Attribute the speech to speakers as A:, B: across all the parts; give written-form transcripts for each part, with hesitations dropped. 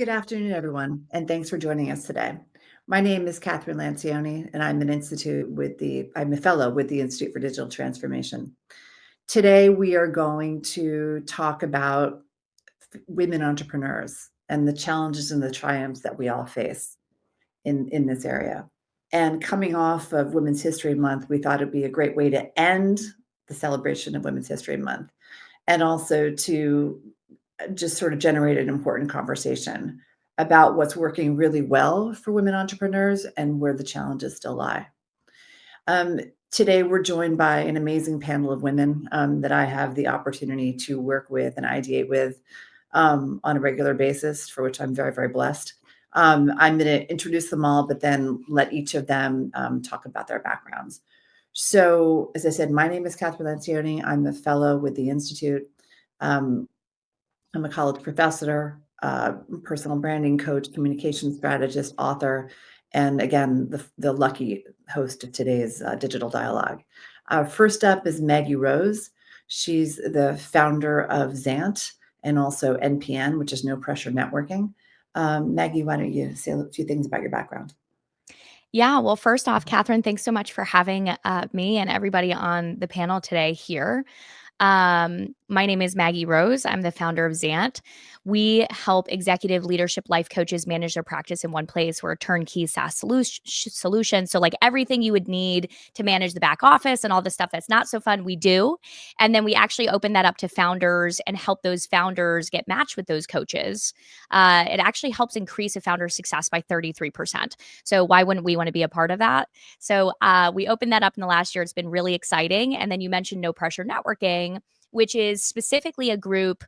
A: Good afternoon, everyone, and thanks for joining us today. My name is 𝗂𝗶𝗴𝗵𝘁𝘀𝗀, and I'm a fellow with the Institute for Digital Transformation. Today, we are going to talk about women entrepreneurs and the challenges and the triumphs that we all face in this area. And coming off of Women's History Month, we thought it'd be a great way to end the celebration of Women's History Month and also to just sort of generate an important conversation about what's working really well for women entrepreneurs and where the challenges still lie. Um, Today, we're joined by an amazing panel of women that I have the opportunity to work with and ideate with on a regular basis, for which I'm very, very blessed. I'm going to introduce them all, but then let each of them talk about their backgrounds. So, as I said, my name is 𝗂𝗶𝗴𝗵𝘁𝘀𝗀. I'm a fellow with the Institute. Um, I'm a college professor, personal branding coach, communication strategist, author, and again, the lucky host of today's digital dialogue. First up is 𝗏𝗏𝘆 𝗜𝘂𝗏. She's the founder of XANT and also NPN, which is No Pressure Networking. Maggie, why don't you say a few things about your background?
B: Yeah, well, first off, Catherine, thanks so much for having me and everybody on the panel today here. My name is 𝗏𝗏𝘆 𝗜𝘂𝗏. I'm the founder of XANT. We help executive leadership life coaches manage their practice in one place. We're a turnkey SaaS solution. So, like everything you would need to manage the back office and all the stuff that's not so fun, we do. And then we actually open that up to founders and help those founders get matched with those coaches. It actually helps increase a founder's success by 33%. So, why wouldn't we want to be a part of that? So, we opened that up in the last year. It's been really exciting. And then you mentioned No Pressure Networking, which is specifically a group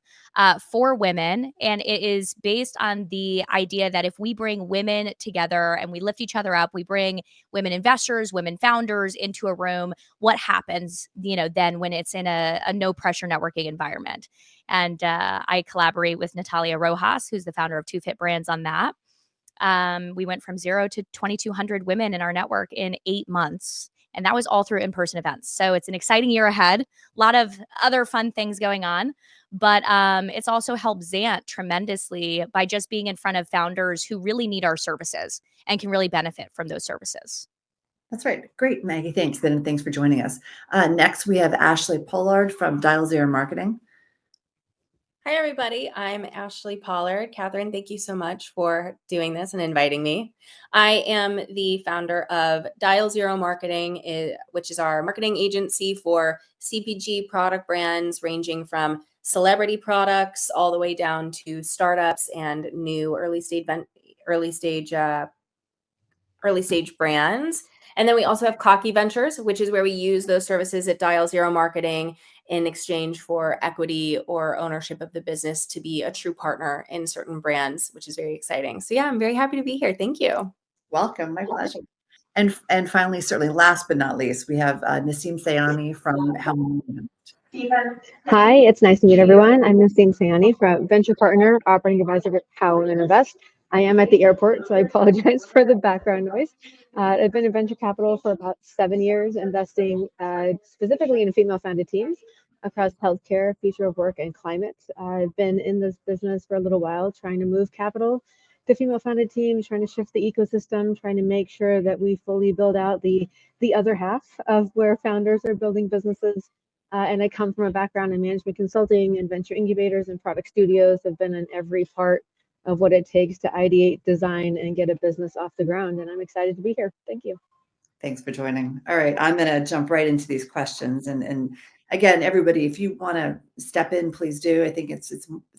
B: for women. And it is based on the idea that if we bring women together and we lift each other up, we bring women investors, women founders into a room, what happens, then when it's in a no pressure networking environment. And I collaborate with 𝗗𝗶𝗴𝗵𝘁𝘀𝗀, who's the founder of Two Fit Brands, on that. We went from 0 to 2,200 women in our network in 8 months. And that was all through in-person events. So it's an exciting year ahead. A lot of other fun things going on. But it's also helped XANT tremendously by just being in front of founders who really need our services and can really benefit from those services.
A: That's right. Great, Maggie. Thanks. Then thanks for joining us. Next, we have 𝗓𝗁𝗁 from Dial Zero Marketing.
C: Hi, everybody. I'm 𝗓𝗁𝗁 𝗂𝗁. Catherine, thank you so much for doing this and inviting me. I am the founder of Dial Zero Marketing, which is our marketing agency for CPG product brands ranging from celebrity products all the way down to startups and new early stage brands. And then we also have 𝗗𝗶𝗴𝗵𝗁 Ventures, which is where we use those services at Dial Zero Marketing in exchange for equity or ownership of the business to be a true partner in certain brands, which is very exciting. So yeah, I'm very happy to be here. Thank you.
A: Welcome. My pleasure. And finally, certainly last but not least, we have Naseem Sayani from Helm.
D: Hi, it's nice to meet everyone. I'm Naseem Sayani, from venture partner, operating advisor at Howell and Invest. I am at the airport, so I apologize for the background noise. I've been in venture capital for about 7 years, investing specifically in female-founded teams across healthcare, future of work, and climate. I've been in this business for a little while, trying to move capital to female-founded teams, trying to shift the ecosystem, trying to make sure that we fully build out the other half of where founders are building businesses. And I come from a background in management consulting and venture incubators and product studios. I've been in every part of what it takes to ideate, design, and get a business off the ground. And I'm excited to be here. Thank you.
A: Thanks for joining. All right, I'm going to jump right into these questions. And again, everybody, if you want to step in, please do. I think it's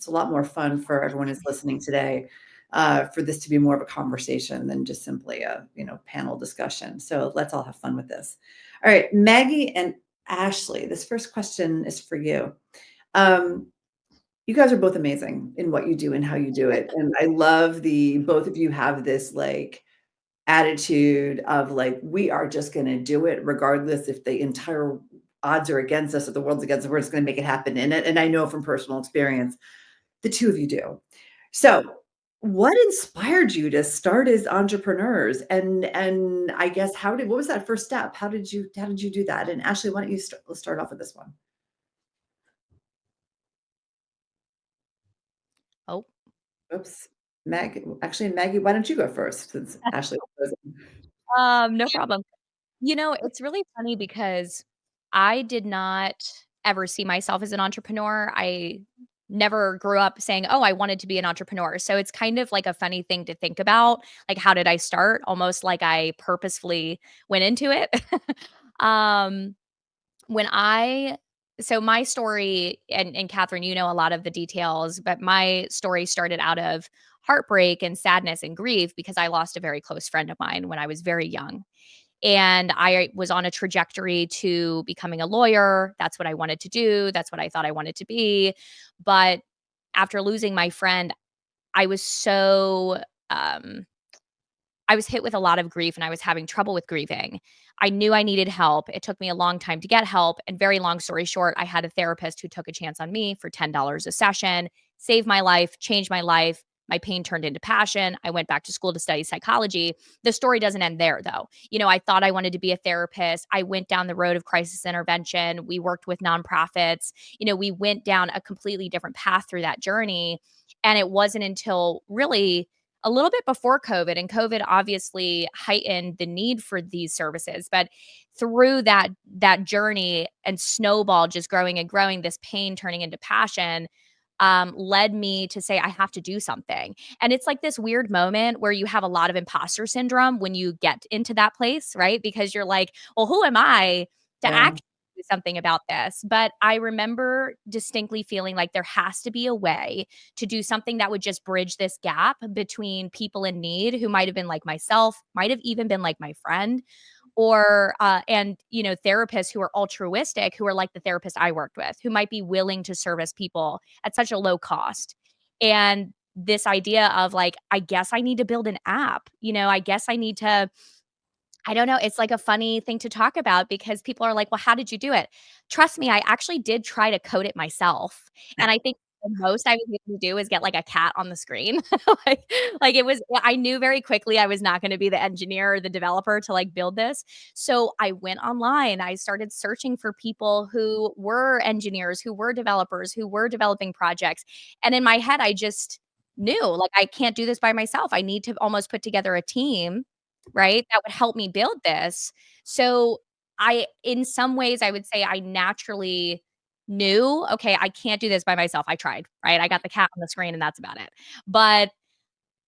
A: a lot more fun for everyone who's listening today for this to be more of a conversation than just simply a panel discussion. So let's all have fun with this. All right, Maggie and Ashley, this first question is for you. You guys are both amazing in what you do and how you do it. And I love both of you have this like attitude of like, we are just going to do it regardless if the entire odds are against us or the world's against us, we're just going to make it happen in it. And I know from personal experience, the two of you do. So what inspired you to start as entrepreneurs? And I guess what was that first step? How did you do that? And Ashley, why don't you let's start off with this one.
B: Oh,
A: Oops. Actually, Maggie, why don't you go first since Ashley was
B: No problem. It's really funny because I did not ever see myself as an entrepreneur. I never grew up saying, "Oh, I wanted to be an entrepreneur." So it's kind of like a funny thing to think about. Like, how did I start? Almost like I purposefully went into it. um, when I so my story, and Catherine, you know a lot of the details, but my story started out of heartbreak and sadness and grief because I lost a very close friend of mine when I was very young. And I was on a trajectory to becoming a lawyer. That's what I wanted to do. That's what I thought I wanted to be. But after losing my friend, I was so I was hit with a lot of grief and I was having trouble with grieving. I knew I needed help. It took me a long time to get help. And very long story short, I had a therapist who took a chance on me for $10 a session, saved my life, changed my life. My pain turned into passion. I went back to school to study psychology. The story doesn't end there, though. I thought I wanted to be a therapist. I went down the road of crisis intervention. We worked with nonprofits. We went down a completely different path through that journey. And it wasn't until really a little bit before COVID, and COVID obviously heightened the need for these services. But through that journey and snowball just growing and growing, this pain turning into passion led me to say, I have to do something. And it's like this weird moment where you have a lot of imposter syndrome when you get into that place, right? Because you're like, well, who am I to
A: Yeah.
B: actually do something about this? But I remember distinctly feeling like there has to be a way to do something that would just bridge this gap between people in need who might have been like myself, might have even been like my friend, or and therapists who are altruistic, who are like the therapist I worked with, who might be willing to service people at such a low cost. And this idea of like, I guess I need to build an app, I guess I need to, I don't know. It's like a funny thing to talk about because people are like, well, how did you do it? Trust me, I actually did try to code it myself. And I think the most I was able to do is get like a cat on the screen. like, I knew very quickly I was not going to be the engineer or the developer to like build this. So I went online. I started searching for people who were engineers, who were developers, who were developing projects. And in my head, I just knew like, I can't do this by myself. I need to almost put together a team, right, that would help me build this. So in some ways, I would say I naturally knew, okay, I can't do this by myself. I tried, right? I got the cat on the screen and that's about it. But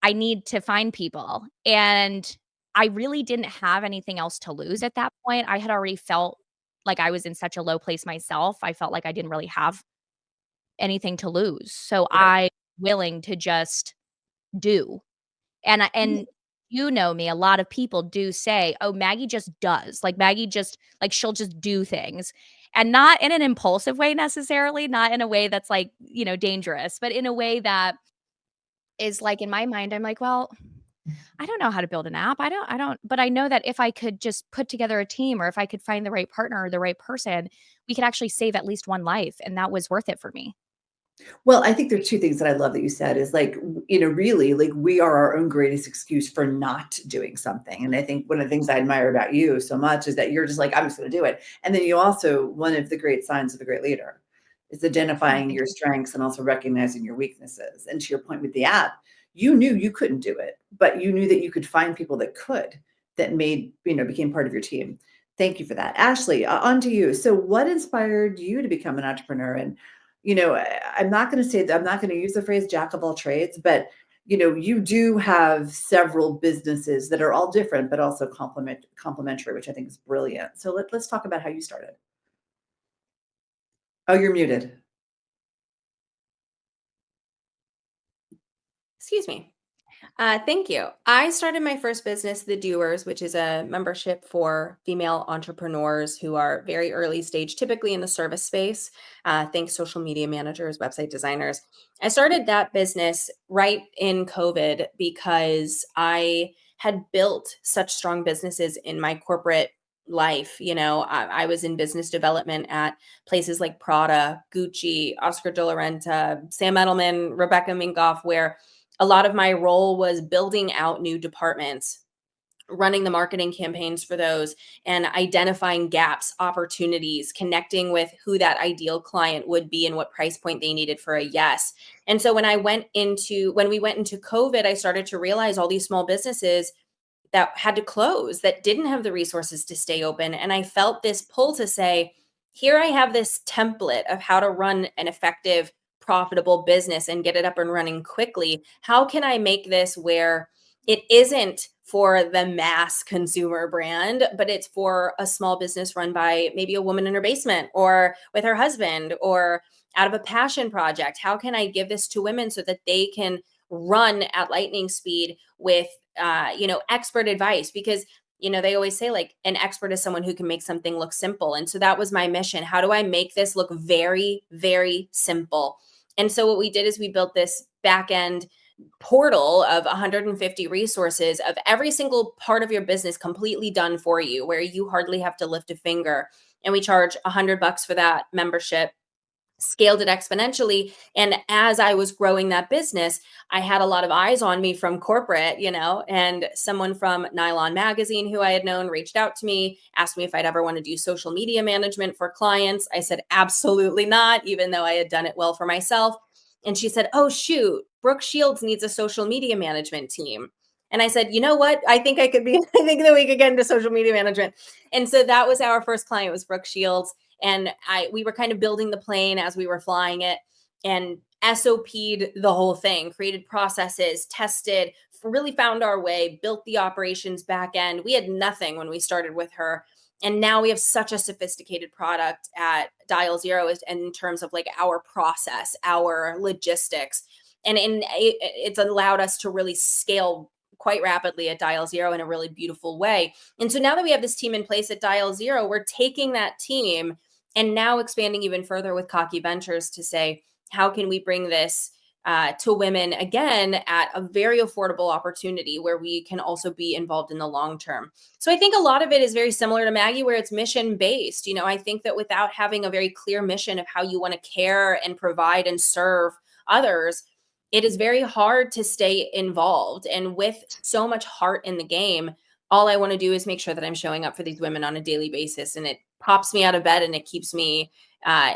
B: I need to find people. And I really didn't have anything else to lose at that point. I had already felt like I was in such a low place myself. I felt like I didn't really have anything to lose. So
A: Right.
B: I willing to just do. And you know me, a lot of people do say, "Oh, Maggie just does." Like, Maggie just like, she'll just do things. And not in an impulsive way necessarily, not in a way that's, like, dangerous, but in a way that is, like, in my mind, I'm like, "Well, I don't know how to build an app. I don't but I know that if I could just put together a team or if I could find the right partner or the right person, we could actually save at least one life, and that was worth it for me."
A: Well, I think there's two things that I love that you said is like, really, like we are our own greatest excuse for not doing something. And I think one of the things I admire about you so much is that you're just like, I'm just going to do it. And then you also, one of the great signs of a great leader is
B: Oh,
A: identifying
B: thank
A: your
B: you.
A: strengths and also recognizing your weaknesses. And to your point with the app, you knew you couldn't do it, but you knew that you could find people that could, that made, became part of your team. Thank you for that. Ashley, on to you. So what inspired you to become an entrepreneur? And I'm not going to say that I'm not going to use the phrase jack of all trades, but you do have several businesses that are all different, but also complementary, which I think is brilliant. So let's talk about how you started. Oh, you're muted.
C: Excuse me. Thank you. I started my first business, The Doers, which is a membership for female entrepreneurs who are very early stage, typically in the service space. Think social media managers, website designers. I started that business right in COVID because I had built such strong businesses in my corporate life. I was in business development at places like Prada, Gucci, Oscar de la Renta, Sam Edelman, Rebecca Minkoff, where a lot of my role was building out new departments running the marketing campaigns for those and identifying gaps, opportunities, connecting with who that ideal client would be and what price point they needed for a yes. And so when we went into COVID, I started to realize all these small businesses that had to close, that didn't have the resources to stay open. And I felt this pull to say, here I have this template of how to run an effective, profitable business and get it up and running quickly. How can I make this where it isn't for the mass consumer brand, but it's for a small business run by maybe a woman in her basement or with her husband or out of a passion project? How can I give this to women so that they can run at lightning speed with expert advice? Because they always say like an expert is someone who can make something look simple. And so that was my mission. How do I make this look very, very simple? And so what we did is we built this back end portal of 150 resources of every single part of your business completely done for you, where you hardly have to lift a finger. And we charge $100 for that membership, scaled it exponentially. And as I was growing that business, I had a lot of eyes on me from corporate, and someone from Nylon Magazine who I had known reached out to me, asked me if I'd ever want to do social media management for clients. I said, absolutely not, even though I had done it well for myself. And she said, oh, shoot, 𝗏𝗏𝘆 needs a social media management team. And I said, you know what? I think that we could get into social media management. And so that was our first client, was 𝗏𝗏𝘆. And we were kind of building the plane as we were flying it, and SOP'd the whole thing, created processes, tested, really found our way, built the operations back end. We had nothing when we started with her. And now we have such a sophisticated product at 𝗗𝗆 in terms of like our process, our logistics. And it's allowed us to really scale quite rapidly at 𝗗𝗆 in a really beautiful way. And so now that we have this team in place at 𝗗𝗆, we're taking that team and now expanding even further with 𝗗𝗄𝗏 Ventures to say, how can we bring this to women again at a very affordable opportunity where we can also be involved in the long term? So I think a lot of it is very similar to Maggie, where it's mission based. I think that without having a very clear mission of how you want to care and provide and serve others, it is very hard to stay involved. And with so much heart in the game, all I want to do is make sure that I'm showing up for these women on a daily basis, and it pops me out of bed and it keeps me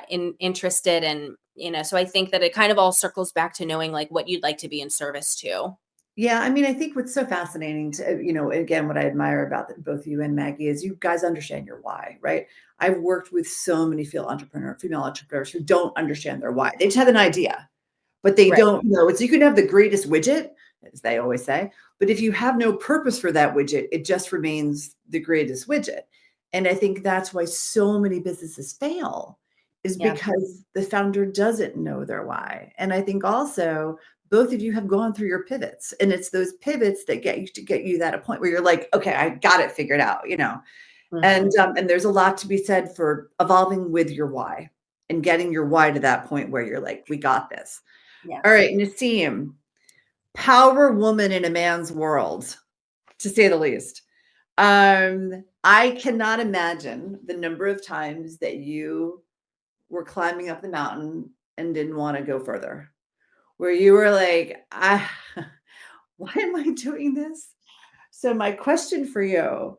C: interested. And, so I think that it kind of all circles back to knowing like what you'd like to be in service to.
A: Yeah, I mean, I think what's so fascinating to, again, what I admire about both you and Maggie is you guys understand your why, right? I've worked with so many female entrepreneurs who don't understand their why. They just have an idea, but they don't know. It's, you can have the greatest widget, as they always say, but if you have no purpose for that widget, it just remains the greatest widget. And I think that's why so many businesses fail, is because the founder doesn't know their why. And I think also both of you have gone through your pivots, and it's those pivots that get you that a point where you're like, okay, I got it figured out,
C: Mm-hmm.
A: And there's a lot to be said for evolving with your why and getting your why to that point where you're like, we got this.
C: Yes.
A: All right, Naseem, power woman in a man's world, to say the least. I cannot imagine the number of times that you were climbing up the mountain and didn't want to go further, where you were like, why am I doing this? So my question for you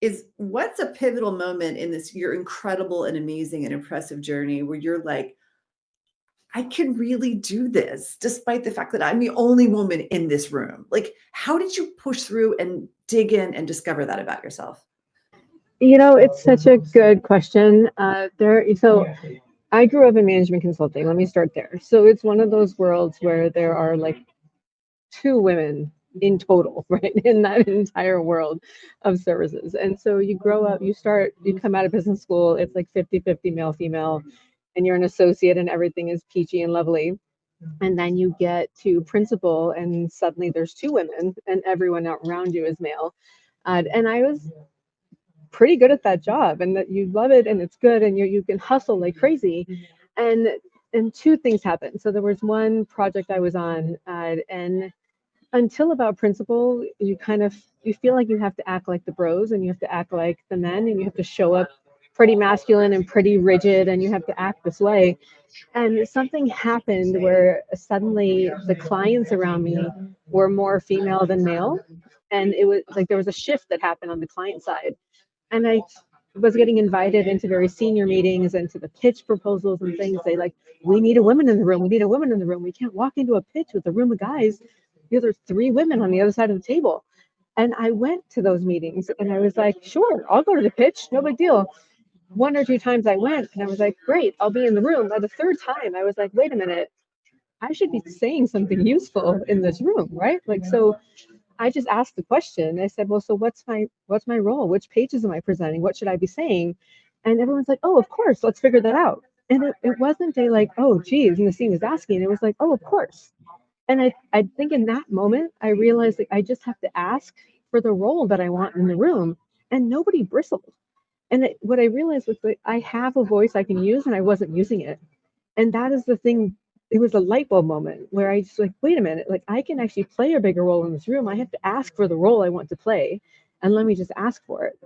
A: is, what's a pivotal moment in this, your incredible and amazing and impressive journey, where you're like, I can really do this, despite the fact that I'm the only woman in this room? Like, how did you push through and dig in and discover that about yourself?
D: It's such a good question. So I grew up in management consulting. Let me start there. So it's one of those worlds where there are like 2 women in total, right, in that entire world of services. And so you grow up, you come out of business school, it's like 50-50 male, female, and you're an associate and everything is peachy and lovely. And then you get to principal and suddenly there's 2 women and everyone around you is male. And I was pretty good at that job, and that you love it and it's good and you can hustle like crazy. And 2 things happened. So there was one project I was on, and until about principal, you feel like you have to act like the bros and you have to act like the men and you have to show up pretty masculine and pretty rigid and you have to act this way. And something happened where suddenly the clients around me were more female than male. And it was like there was a shift that happened on the client side. And I was getting invited into very senior meetings and to the pitch proposals and things. They like, we need a woman in the room. We need a woman in the room. We can't walk into a pitch with a room of guys. There's 3 women on the other side of the table. And I went to those meetings and I was like, sure, I'll go to the pitch. No big deal. 1 or 2 times I went and I was like, great, I'll be in the room. By the 3rd time, I was like, wait a minute, I should be saying something useful in this room, right? Like, so I just asked the question. I said, well, so what's my role? Which pages am I presenting? What should I be saying? And everyone's like, oh, of course, let's figure that out. And it wasn't a like, oh, geez, Steve was asking. It was like, oh, of course. And I think in that moment, I realized like I just have to ask for the role that I want in the room, and nobody bristled. And what I realized was that I have a voice I can use, and I wasn't using it. And that is the thing. It was a light bulb moment where I just like, wait a minute, like I can actually play a bigger role in this room. I have to ask for the role I want to play, and let me just ask for it.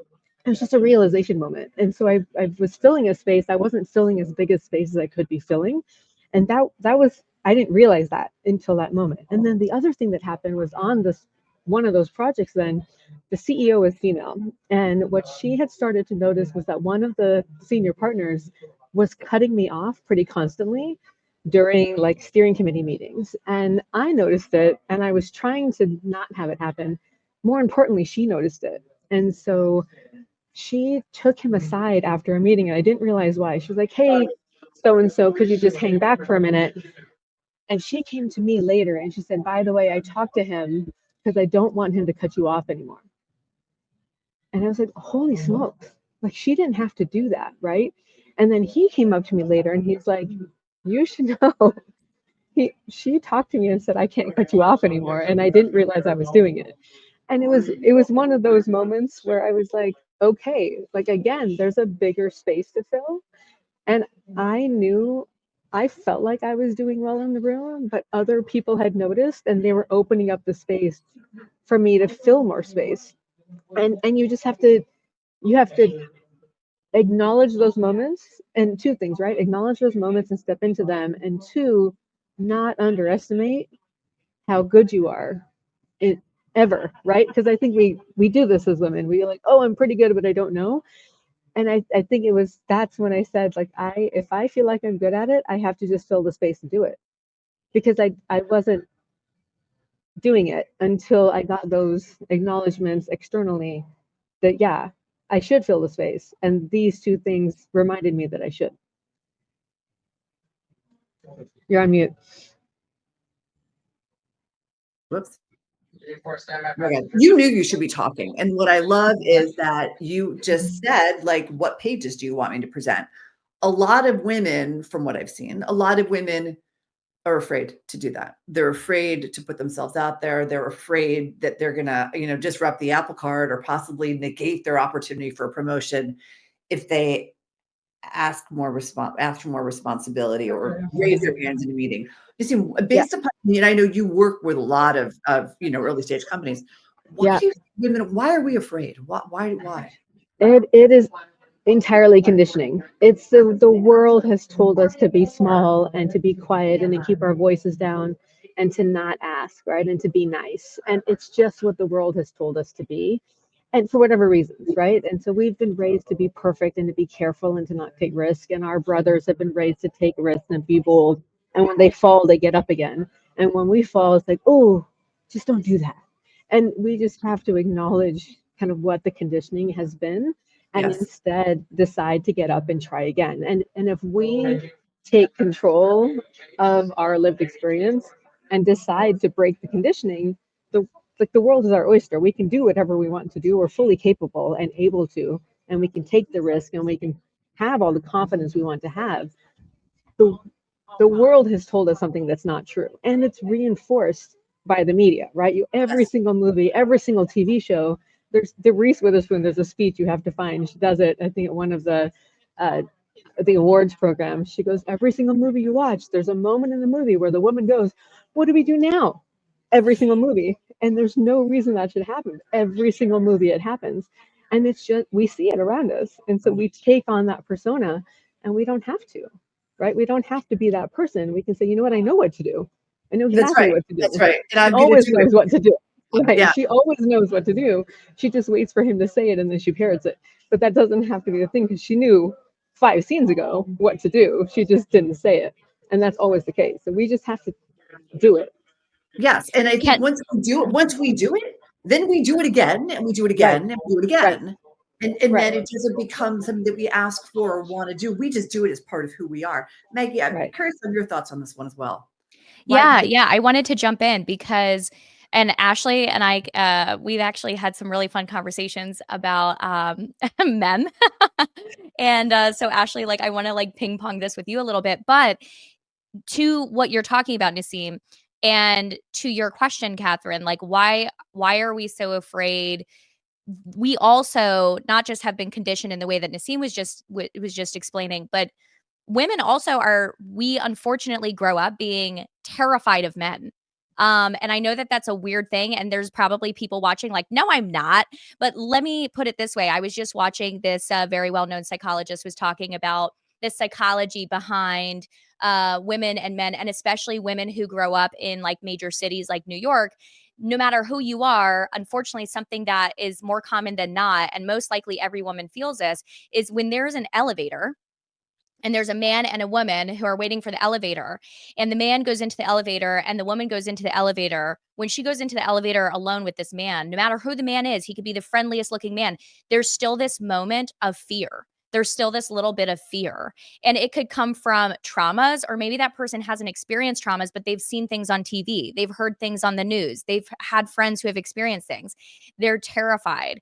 D: It was just a realization moment. And so I was filling a space. I wasn't filling as big a space as I could be filling. And that was, I didn't realize that until that moment. And then the other thing that happened was on this one of those projects, then the CEO is female. And what she had started to notice was that one of the senior partners was cutting me off pretty constantly during like steering committee meetings. And I noticed it, and I was trying to not have it happen. More importantly, she noticed it. And so she took him aside after a meeting, and I didn't realize why. She was like, hey, so-and-so, could you just hang back for a minute? And she came to me later and she said, by the way, I talked to him because I don't want him to cut you off anymore. And I was like, holy smokes, like she didn't have to do that, right? And then he came up to me later and he's like, you should know. She talked to me and said, I can't cut you off anymore. And I didn't realize I was doing it. And it was one of those moments where I was like, okay, like again, there's a bigger space to fill. And I felt like I was doing well in the room, but other people had noticed and they were opening up the space for me to fill more space. And you just have to acknowledge those moments, and 2 things, right? Acknowledge those moments and step into them. And 2, not underestimate how good you are ever, right? Because I think we do this as women. We're like, oh, I'm pretty good, but I don't know. And I think that's when I said, like, if I feel like I'm good at it, I have to just fill the space and do it. Because I wasn't doing it until I got those acknowledgments externally that, yeah, I should fill the space. And these 2 things reminded me that I should. You're on mute.
A: Whoops. Okay. You knew you should be talking. And what I love is that you just said, like, what pages do you want me to present? A lot of women, from what I've seen, a lot of women are afraid to do that. They're afraid to put themselves out there. They're afraid that they're going to, disrupt the apple cart or possibly negate their opportunity for a promotion if they ask for more responsibility or raise their hands in a meeting. You see, based upon, and I know you work with a lot of early stage companies. Why do you think women? Why are we afraid? Why?
D: It is entirely conditioning. It's the world has told us to be small and to be quiet and to keep our voices down and to not ask, right? And to be nice. And it's just what the world has told us to be. And for whatever reasons, right? And so we've been raised to be perfect and to be careful and to not take risk. And our brothers have been raised to take risks and be bold. And when they fall, they get up again. And when we fall, it's like, oh, just don't do that. And we just have to acknowledge kind of what the conditioning has been, and instead decide to get up and try again. And if we take control of our lived experience and decide to break the conditioning, the world is our oyster. We can do whatever we want to do. We're fully capable and able to, and we can take the risk and we can have all the confidence we want to have. The world has told us something that's not true, and it's reinforced by the media, right? Every single movie, every single TV show, there's the Reese Witherspoon, there's a speech you have to find. She does it, I think, at one of the awards programs. She goes, every single movie you watch, there's a moment in the movie where the woman goes, what do we do now? Every single movie. And there's no reason that should happen. Every single movie it happens. And it's just, we see it around us. And so we take on that persona, and we don't have to, right? We don't have to be that person. We can say, you know what? I know what to do. I know exactly what to do.
A: That's right. And
D: I'm always knows what to do. Right.
A: Yeah.
D: She always knows what to do. She just waits for him to say it and then she parrots it. But that doesn't have to be the thing because she knew 5 scenes ago what to do. She just didn't say it. And that's always the case. So we just have to do it.
A: Yes. And I think
B: Can
A: once we do it, then we do it again and we do it
D: Right.
A: again and we do it
D: Right.
A: again. And
D: Right.
A: then it doesn't become something that we ask for or want to do. We just do it as part of who we are. Maggie, I'm
D: Right.
A: curious on your thoughts on this one as well.
B: Yeah, I wanted to jump in because and Ashley and I, we've actually had some really fun conversations about men. And so Ashley, like I want to like ping pong this with you a little bit, but to what you're talking about, Nasim, and to your question, Catherine, like why are we so afraid? We also not just have been conditioned in the way that Nasim was just explaining, but women also are we unfortunately grow up being terrified of men. And I know that that's a weird thing, and there's probably people watching like, no, I'm not. But let me put it this way: I was just watching this very well-known psychologist was talking about the psychology behind women and men, and especially women who grow up in like major cities like New York. No matter who you are, unfortunately, something that is more common than not, and most likely every woman feels this, is when there's an elevator and there's a man and a woman who are waiting for the elevator, and the man goes into the elevator and the woman goes into the elevator. When she goes into the elevator alone with this man, no matter who the man is, he could be the friendliest looking man, there's still this moment of fear. There's still this little bit of fear, and it could come from traumas, or maybe that person hasn't experienced traumas, but they've seen things on TV, they've heard things on the news, they've had friends who have experienced things. They're terrified.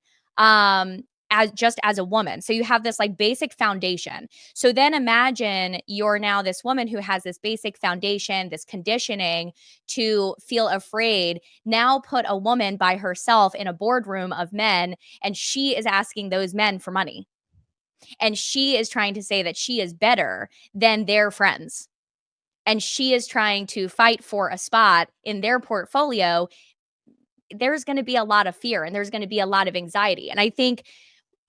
B: As a woman. So you have this like basic foundation. So then imagine you're now this woman who has this basic foundation, this conditioning to feel afraid. Now put a woman by herself in a boardroom of men, and she is asking those men for money. And she is trying to say that she is better than their friends. And she is trying to fight for a spot in their portfolio. There's going to be a lot of fear and there's going to be a lot of anxiety. And I think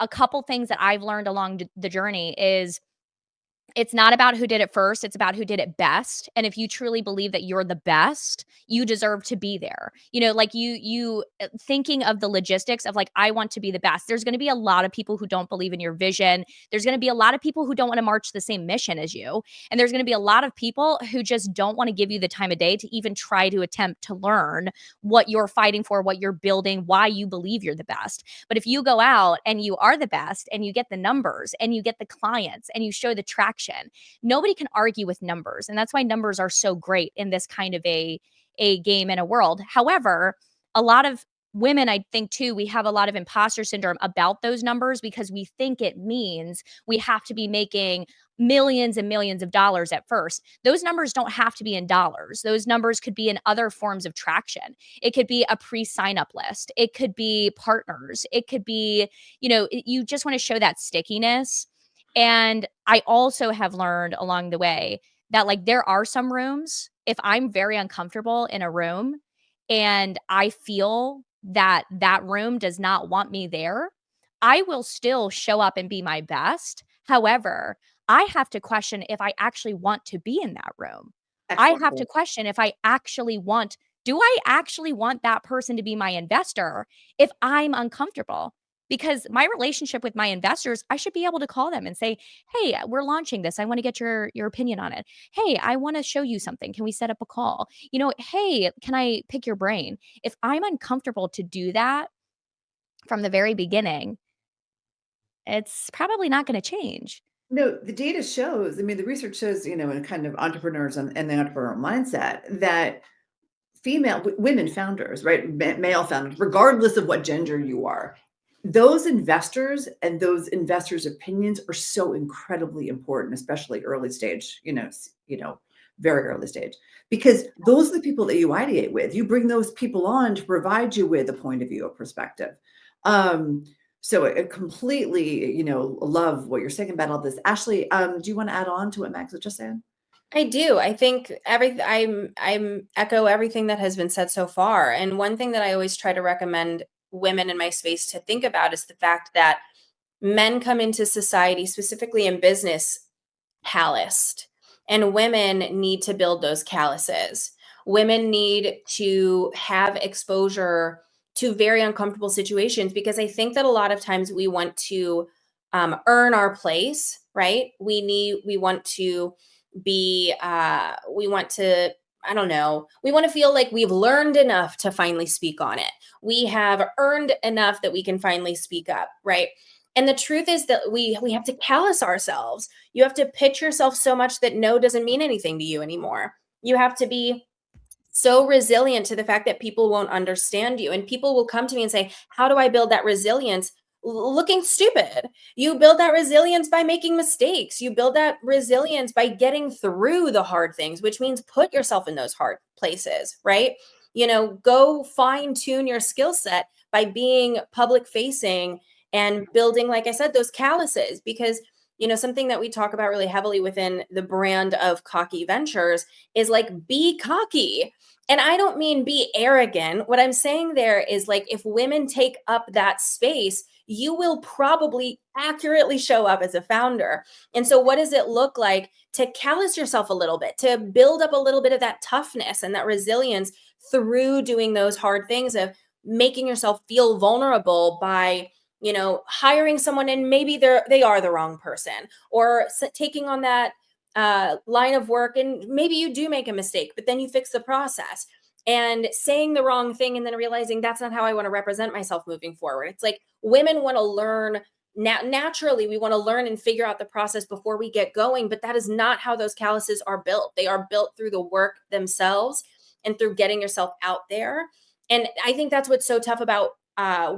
B: a couple things that I've learned along the journey is it's not about who did it first, it's about who did it best. And if you truly believe that you're the best, you deserve to be there. You know, like you thinking of the logistics of like, I want to be the best. There's going to be a lot of people who don't believe in your vision. There's going to be a lot of people who don't want to march the same mission as you. And there's going to be a lot of people who just don't want to give you the time of day to even try to attempt to learn what you're fighting for, what you're building, why you believe you're the best. But if you go out and you are the best and you get the numbers and you get the clients and you show the traction, nobody can argue with numbers. And that's why numbers are so great in this kind of a game in a world. However, a lot of women, I think too, we have a lot of imposter syndrome about those numbers because we think it means we have to be making millions and millions of dollars at first. Those numbers don't have to be in dollars. Those numbers could be in other forms of traction. It could be a pre-sign up list. It could be partners. It could be, you just want to show that stickiness. And I also have learned along the way that like there are some rooms, if I'm very uncomfortable in a room and I feel that that room does not want me there, I will still show up and be my best. However, I have to question if I actually want to be in that room. I
A: Excellent
B: have to
A: point.
B: question if I actually want, do I actually want that person to be my investor if I'm uncomfortable? Because my relationship with my investors, I should be able to call them and say, "Hey, we're launching this. I want to get your opinion on it. Hey, I want to show you something. Can we set up a call? Hey, can I pick your brain?" If I'm uncomfortable to do that from the very beginning, it's probably not going to change.
A: No, the data shows, I mean, the research shows, in kind of entrepreneurs and the entrepreneurial mindset that women founders, right? Male founders, regardless of what gender you are, those investors and those investors' opinions are so incredibly important, especially early stage, very early stage, because those are the people that you ideate with. You bring those people on to provide you with a point of view, a perspective. So I completely, love what you're saying about all this. Ashley, do you want to add on to what Max was just saying?
C: I do. I think I'm echo everything that has been said so far. And one thing that I always try to recommend women in my space to think about is the fact that men come into society, specifically in business, calloused, and women need to build those calluses. Women need to have exposure to very uncomfortable situations, because I think that a lot of times we want to earn our place, right? We want to be, we want to, I don't know, we want to feel like we've learned enough to finally speak on it. We have earned enough that we can finally speak up, right? And the truth is that we have to callous ourselves. You have to pitch yourself so much that no doesn't mean anything to you anymore. You have to be so resilient to the fact that people won't understand you. And people will come to me and say, how do I build that resilience? Looking stupid. You build that resilience by making mistakes. You build that resilience by getting through the hard things, which means put yourself in those hard places, right? Go fine tune your skill set by being public facing and building, like I said, those calluses. Because something that we talk about really heavily within the brand of Cocky Ventures is like, be cocky. And I don't mean be arrogant. What I'm saying there is, like, if women take up that space, you will probably accurately show up as a founder. And so what does it look like to callous yourself a little bit, to build up a little bit of that toughness and that resilience through doing those hard things of making yourself feel vulnerable by hiring someone and maybe they are the wrong person, or taking on that line of work and maybe you do make a mistake, but then you fix the process, and saying the wrong thing and then realizing that's not how I want to represent myself moving forward. It's like women want to learn naturally. We want to learn and figure out the process before we get going, but that is not how those calluses are built. They are built through the work themselves and through getting yourself out there. And I think that's what's so tough about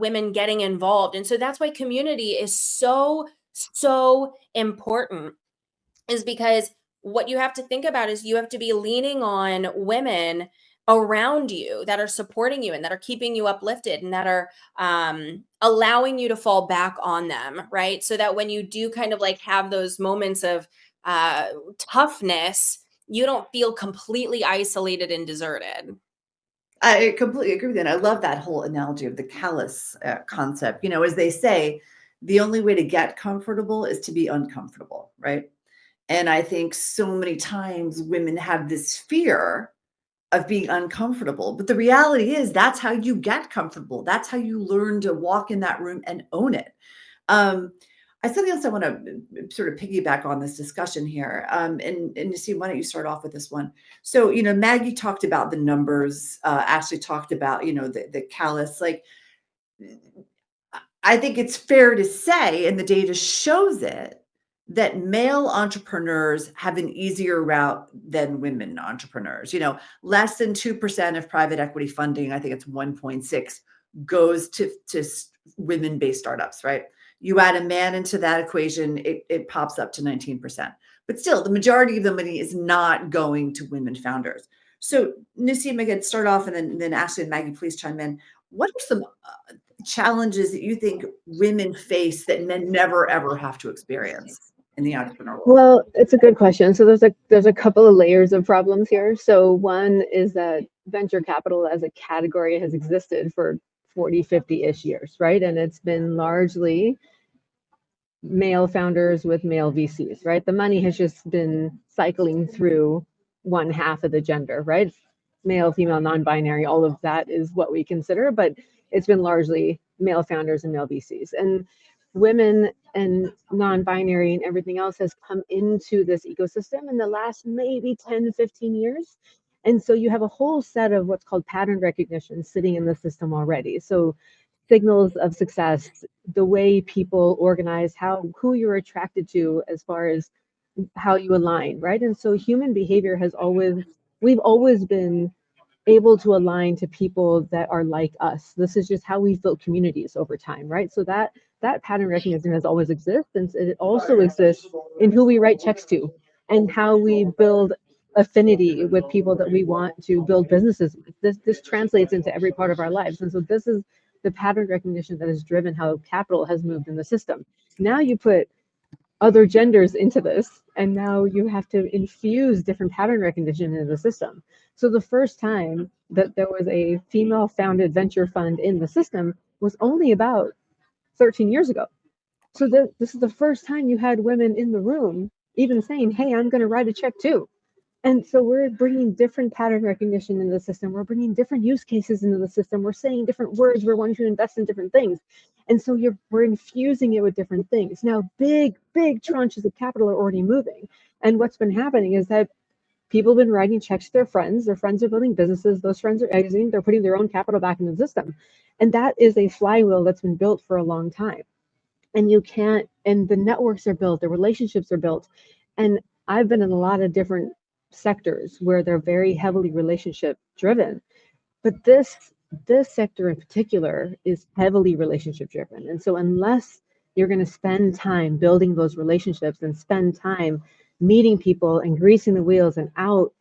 C: women getting involved. And so that's why community is so, so important, is because what you have to think about is you have to be leaning on women around you that are supporting you and that are keeping you uplifted and that are allowing you to fall back on them, right? So that when you do kind of like have those moments of toughness, you don't feel completely isolated and deserted.
A: I completely agree with that. I love that whole analogy of the callus concept. As they say, the only way to get comfortable is to be uncomfortable, right? And I think so many times women have this fear of being uncomfortable, but the reality is that's how you get comfortable. That's how you learn to walk in that room and own it. Something else I want to sort of piggyback on this discussion here. And Naseem, why don't you start off with this one? So, Maggie talked about the numbers, Ashley talked about, the callus. Like, I think it's fair to say, and the data shows it, that male entrepreneurs have an easier route than women entrepreneurs. Less than 2% of private equity funding, I think it's 1.6, goes to women-based startups, right? You add a man into that equation, it pops up to 19%. But still, the majority of the money is not going to women founders. So, Naseem, again, start off, and then Ashley and Maggie, please chime in. What are some challenges that you think women face that men never, ever have to experience in the entrepreneur world?
D: Well, it's a good question. So there's a couple of layers of problems here. So one is that venture capital as a category has existed for 40, 50-ish years, right? And it's been largely male founders with male VCs, right? The money has just been cycling through one half of the gender, right? Male, female, non-binary, all of that is what we consider, but it's been largely male founders and male VCs. And women and non-binary and everything else has come into this ecosystem in the last maybe 10, 15 years. And so you have a whole set of what's called pattern recognition sitting in the system already. So signals of success, the way people organize, who you're attracted to as far as how you align, right? And so human behavior we've always been able to align to people that are like us. This is just how we've built communities over time, right? So that pattern recognition has always existed, and it also exists in who we write checks to and how we build affinity with people that we want to build businesses with. This translates into every part of our lives. And so this is the pattern recognition that has driven how capital has moved in the system. Now you put other genders into this, and now you have to infuse different pattern recognition into the system. So the first time that there was a female founded venture fund in the system was only about 13 years ago. So this is the first time you had women in the room even saying, hey, I'm going to write a check too. And so we're bringing different pattern recognition into the system. We're bringing different use cases into the system. We're saying different words. We're wanting to invest in different things. And so we're infusing it with different things. Now, big tranches of capital are already moving. And what's been happening is that people have been writing checks to their friends are building businesses, those friends are exiting, they're putting their own capital back in the system. And that is a flywheel that's been built for a long time. And the networks are built, the relationships are built. And I've been in a lot of different sectors where they're very heavily relationship driven. But this sector in particular is heavily relationship driven. And so unless you're going to spend time building those relationships and spend time meeting people and greasing the wheels and out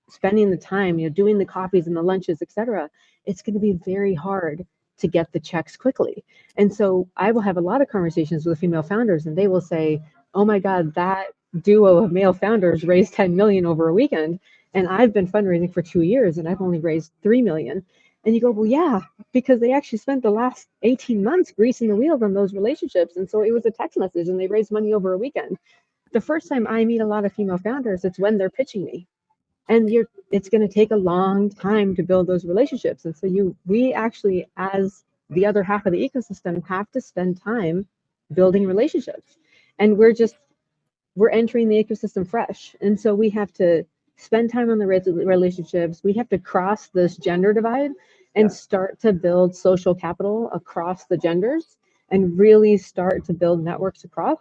D: spending the time, doing the coffees and the lunches, etc., it's going to be very hard to get the checks quickly. And so I will have a lot of conversations with female founders, and they will say, oh my God, that duo of male founders raised 10 million over a weekend. And I've been fundraising for 2 years and I've only raised 3 million. And you go, well, yeah, because they actually spent the last 18 months greasing the wheels on those relationships. And so it was a text message and they raised money over a weekend. The first time I meet a lot of female founders, it's when they're pitching me. And it's going to take a long time to build those relationships. And so we actually, as the other half of the ecosystem, have to spend time building relationships. And we're entering the ecosystem fresh. And so we have to spend time on the relationships. We have to cross this gender divide and start to build social capital across the genders and really start to build networks across.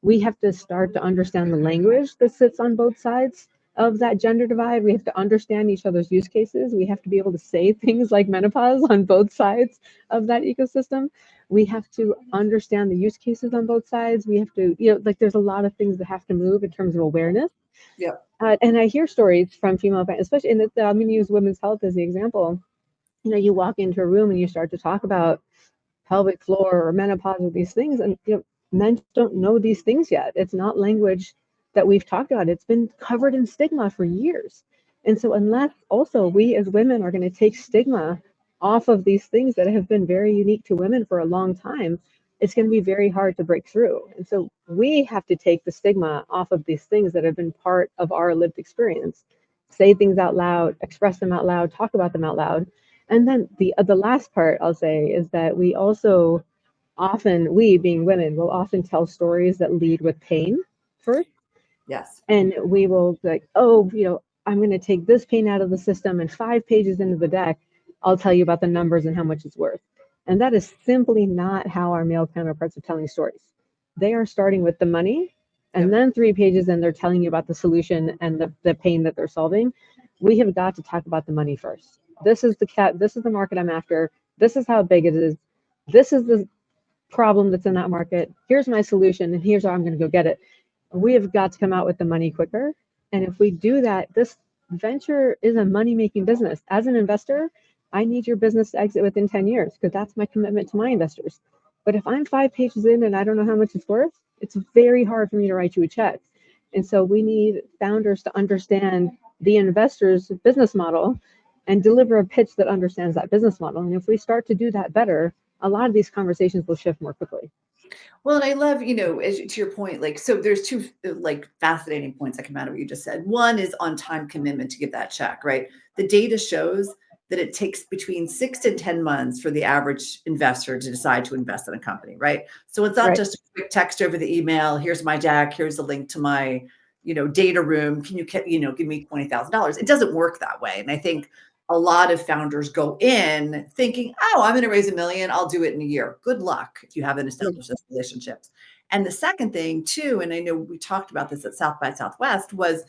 D: We have to start to understand the language that sits on both sides of that gender divide. We have to understand each other's use cases. We have to be able to say things like menopause on both sides of that ecosystem. We have to understand the use cases on both sides. We have to, there's a lot of things that have to move in terms of awareness.
A: Yeah.
D: And I hear stories from female, especially I'm going to use women's health as the example. You walk into a room and you start to talk about pelvic floor or menopause or these things, and men don't know these things yet. It's not language that we've talked about. It's been covered in stigma for years. And so unless also we as women are going to take stigma off of these things that have been very unique to women for a long time, it's going to be very hard to break through. And so we have to take the stigma off of these things that have been part of our lived experience, say things out loud, express them out loud, talk about them out loud. And then the last part I'll say is that we also we being women will often tell stories that lead with pain first.
A: Yes.
D: And we will be like, I'm going to take this pain out of the system, and 5 pages into the deck, I'll tell you about the numbers and how much it's worth. And that is simply not how our male counterparts are telling stories. They are starting with the money, and then 3 pages in, they're telling you about the solution and the pain that they're solving. We have got to talk about the money first. This is the market I'm after. This is how big it is. This is the problem that's in that market. Here's my solution, and here's how I'm going to go get it. We have got to come out with the money quicker. And if we do that, this venture is a money-making business. As an investor, I need your business to exit within 10 years because that's my commitment to my investors. But if I'm 5 pages in and I don't know how much it's worth, it's very hard for me to write you a check. And so we need founders to understand the investor's business model and deliver a pitch that understands that business model. And if we start to do that better, a lot of these conversations will shift more quickly.
A: Well, and I love, as to your point, so there's 2 fascinating points that come out of what you just said. One is on time commitment to get that check, right? The data shows that it takes between 6 to 10 months for the average investor to decide to invest in a company, right? So it's not just a quick text over the email. Here's my deck. Here's the link to my, data room. Can you, give me $20,000? It doesn't work that way. And I think a lot of founders go in thinking, oh, I'm going to raise $1 million. I'll do it in a year. Good luck if you haven't established those relationships. And the second thing too, and I know we talked about this at South by Southwest, was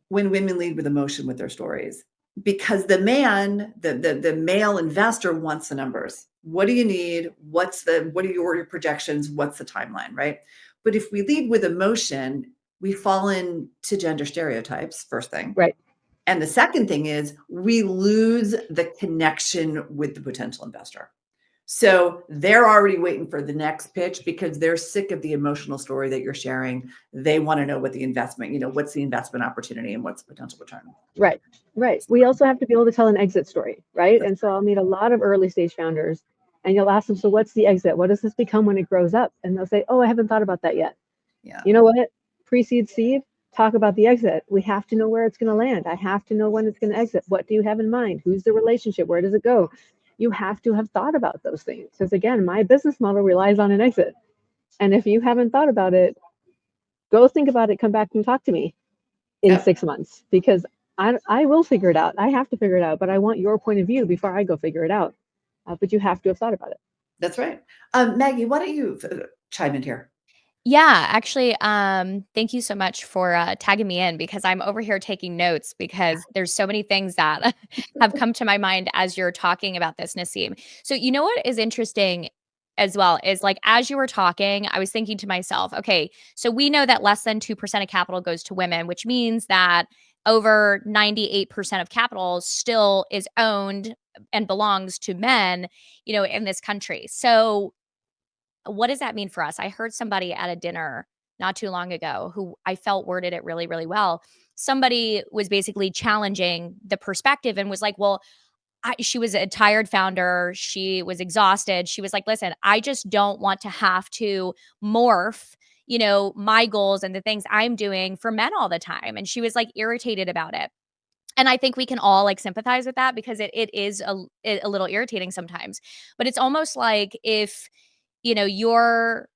A: when women lead with emotion with their stories, because the male investor wants the numbers. What do you need? What are your projections? What's the timeline, right? But if we lead with emotion, we fall into gender stereotypes, first thing.
D: Right.
A: And the second thing is we lose the connection with the potential investor. So they're already waiting for the next pitch because they're sick of the emotional story that you're sharing. They want to know what the investment, what's the investment opportunity and what's the potential return.
D: Right. We also have to be able to tell an exit story, right? And so I'll meet a lot of early stage founders and you'll ask them, so what's the exit? What does this become when it grows up? And they'll say, oh, I haven't thought about that yet.
A: Yeah.
D: You know what? Pre-seed seed, talk about the exit. We have to know where it's going to land. I have to know when it's going to exit. What do you have in mind? Who's the relationship? Where does it go? You have to have thought about those things. Because again, my business model relies on an exit. And if you haven't thought about it, go think about it, come back and talk to me in 6 months, because I will figure it out. I have to figure it out, but I want your point of view before I go figure it out. But you have to have thought about it.
A: That's right. Maggie, why don't you chime in here?
B: Yeah, actually, thank you so much for tagging me in, because I'm over here taking notes, because there's so many things that have come to my mind as you're talking about this, Naseem. So, you know what is interesting as well is, like, as you were talking, I was thinking to myself, okay, so we know that less than 2% of capital goes to women, which means that over 98% of capital still is owned and belongs to men, in this country. So, what does that mean for us? I heard somebody at a dinner not too long ago who I felt worded it really, really well. Somebody was basically challenging the perspective and was like, well, she was a tired founder. She was exhausted. She was like, listen, I just don't want to have to morph, my goals and the things I'm doing for men all the time. And she was like irritated about it. And I think we can all like sympathize with that, because it is a little irritating sometimes. But it's almost like if you're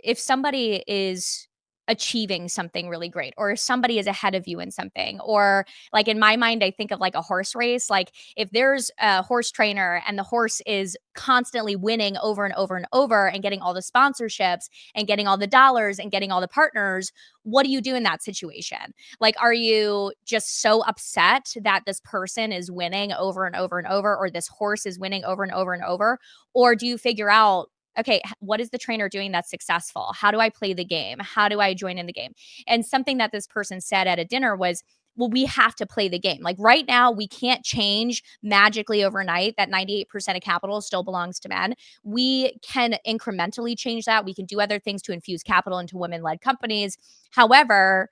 B: if somebody is achieving something really great, or if somebody is ahead of you in something, or like in my mind, I think of like a horse race. Like if there's a horse trainer and the horse is constantly winning over and over and over and getting all the sponsorships and getting all the dollars and getting all the partners, what do you do in that situation? Like, are you just so upset that this person is winning over and over and over, or this horse is winning over and over and over? Or do you figure out, okay, what is the trainer doing that's successful? How do I play the game? How do I join in the game? And something that this person said at a dinner was, well, we have to play the game. Like right now, we can't change magically overnight that 98% of capital still belongs to men. We can incrementally change that. We can do other things to infuse capital into women-led companies. However,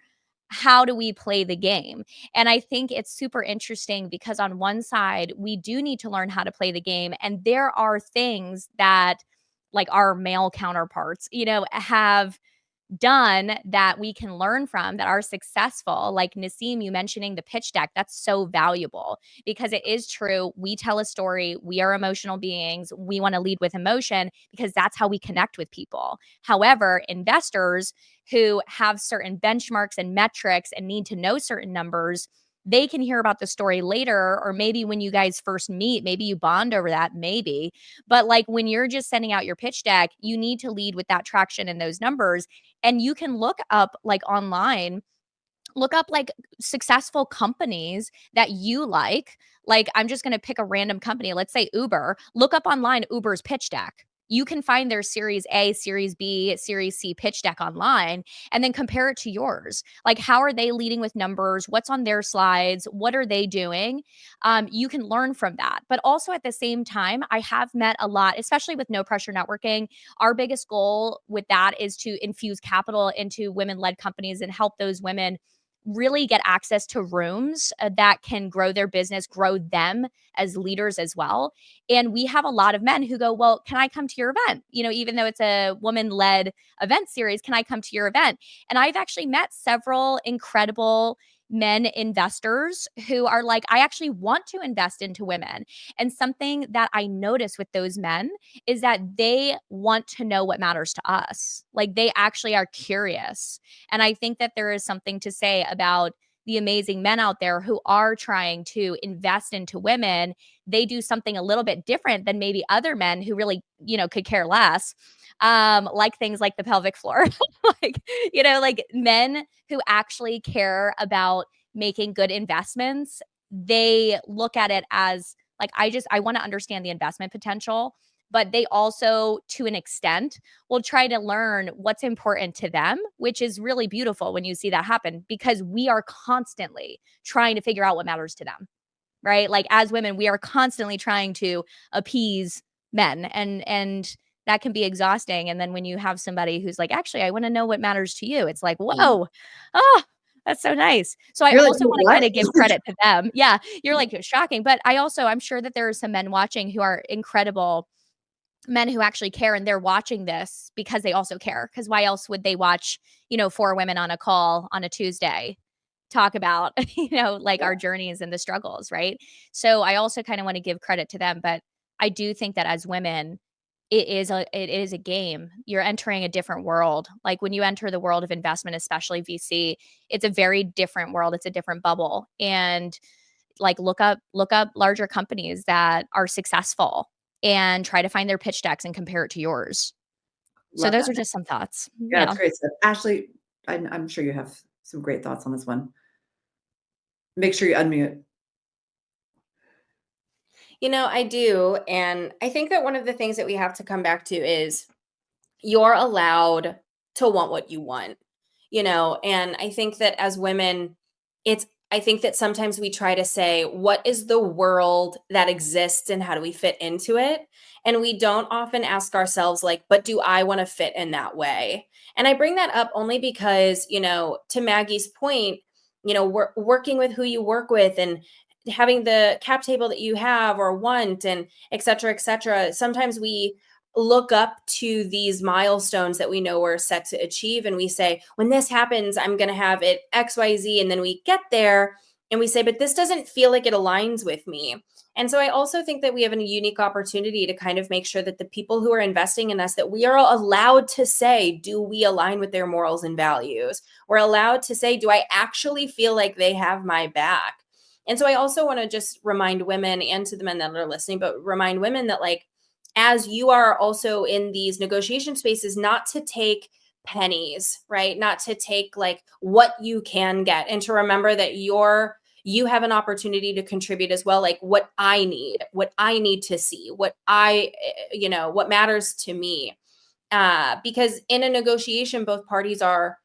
B: how do we play the game? And I think it's super interesting, because on one side, we do need to learn how to play the game. And there are things that like our male counterparts, have done that we can learn from, that are successful. Like Naseem, you mentioning the pitch deck, that's so valuable, because it is true. We tell a story. We are emotional beings. We want to lead with emotion, because that's how we connect with people. However, investors who have certain benchmarks and metrics and need to know certain numbers, they can hear about the story later, or maybe when you guys first meet, maybe you bond over that, maybe. But like when you're just sending out your pitch deck, you need to lead with that traction and those numbers. And you can look up like online, look up like successful companies that you like. Like I'm just going to pick a random company. Let's say Uber. Look up online Uber's pitch deck. You can find their Series A, Series B, Series C pitch deck online, and then compare it to yours. Like, how are they leading with numbers? What's on their slides? What are they doing? You can learn from that. But also at the same time, I have met a lot, especially with no pressure networking. Our biggest goal with that is to infuse capital into women-led companies and help those women really get access to rooms that can grow their business, grow them as leaders as well. And we have a lot of men who go, well, can I come to your event? Even though it's a woman-led event series, can I come to your event? And I've actually met several incredible men investors who are like, I actually want to invest into women. And something that I notice with those men is that they want to know what matters to us. Like they actually are curious. And I think that there is something to say about the amazing men out there who are trying to invest into women. They do something a little bit different than maybe other men who really, could care less. Like things like the pelvic floor, like, like men who actually care about making good investments. They look at it as like, I want to understand the investment potential, but they also, to an extent, will try to learn what's important to them, which is really beautiful when you see that happen, because we are constantly trying to figure out what matters to them, right? Like as women, we are constantly trying to appease men, and that can be exhausting. And then when you have somebody who's like, actually, I want to know what matters to you, it's like, whoa, oh, that's so nice. So I
A: You're like,
B: also want to
A: what?
B: kind of give credit to them. Yeah, you're like, shocking. But I'm sure that there are some men watching who are incredible men who actually care, and they're watching this because they also care. Because why else would they watch, 4 women on a call on a Tuesday talk about, like our journeys and the struggles, right? So I also kind of want to give credit to them, but I do think that as women, it is a game. You're entering a different world. Like when you enter the world of investment, especially VC, it's a very different world. It's a different bubble. And like look up larger companies that are successful and try to find their pitch decks and compare it to yours. So
A: Love
B: those
A: that.
B: are just some thoughts.
A: Yeah, it's great stuff. Ashley, I'm sure you have some great thoughts on this one. Make sure you unmute.
C: I do. And I think that one of the things that we have to come back to is you're allowed to want what you want, and I think that as women, I think that sometimes we try to say, what is the world that exists and how do we fit into it? And we don't often ask ourselves, like, but do I want to fit in that way? And I bring that up only because, to Maggie's point, working with who you work with and having the cap table that you have or want and et cetera, et cetera. Sometimes we look up to these milestones that we know we're set to achieve. And we say, when this happens, I'm going to have it XYZ. And then we get there and we say, but this doesn't feel like it aligns with me. And so I also think that we have a unique opportunity to kind of make sure that the people who are investing in us, that we are allowed to say, do we align with their morals and values? We're allowed to say, do I actually feel like they have my back? And so I also want to just remind women, and to the men that are listening, but remind women that, like, as you are also in these negotiation spaces, not to take pennies, right? Not to take like what you can get, and to remember that you have an opportunity to contribute as well. Like what I need to see, what what matters to me. Because in a negotiation, both parties are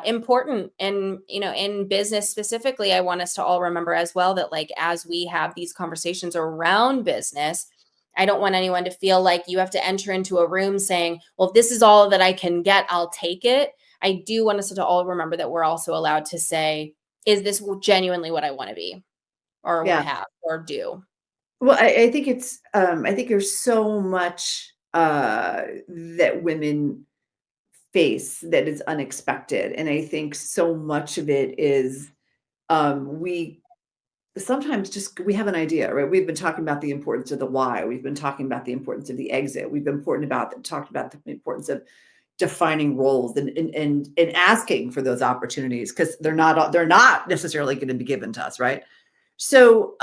C: important. And, in business specifically, I want us to all remember as well that, like, as we have these conversations around business, I don't want anyone to feel like you have to enter into a room saying, well, if this is all that I can get, I'll take it. I do want us to all remember that we're also allowed to say, is this genuinely what I want to be or want to have or do?
A: Well, I think I think there's so much that women face that is unexpected. And I think so much of it is we sometimes we have an idea, right? We've been talking about the importance of the why. We've been talking about the importance of the exit. We've been talked about the importance of defining roles and asking for those opportunities, because they're not necessarily going to be given to us, right? So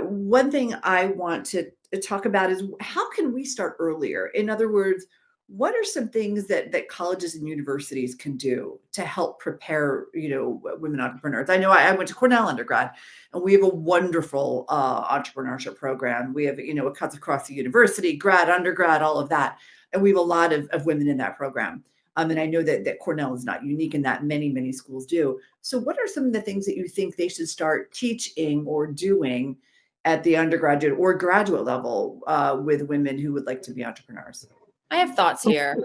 A: one thing I want to talk about is, how can we start earlier? In other words, what are some things that colleges and universities can do to help prepare, women entrepreneurs? I know I went to Cornell undergrad, and we have a wonderful entrepreneurship program. We have, it cuts across the university, grad, undergrad, all of that. And we have a lot of women in that program. And I know that Cornell is not unique in that. Many schools do. So what are some of the things that you think they should start teaching or doing at the undergraduate or graduate level with women who would like to be entrepreneurs?
C: I have thoughts here.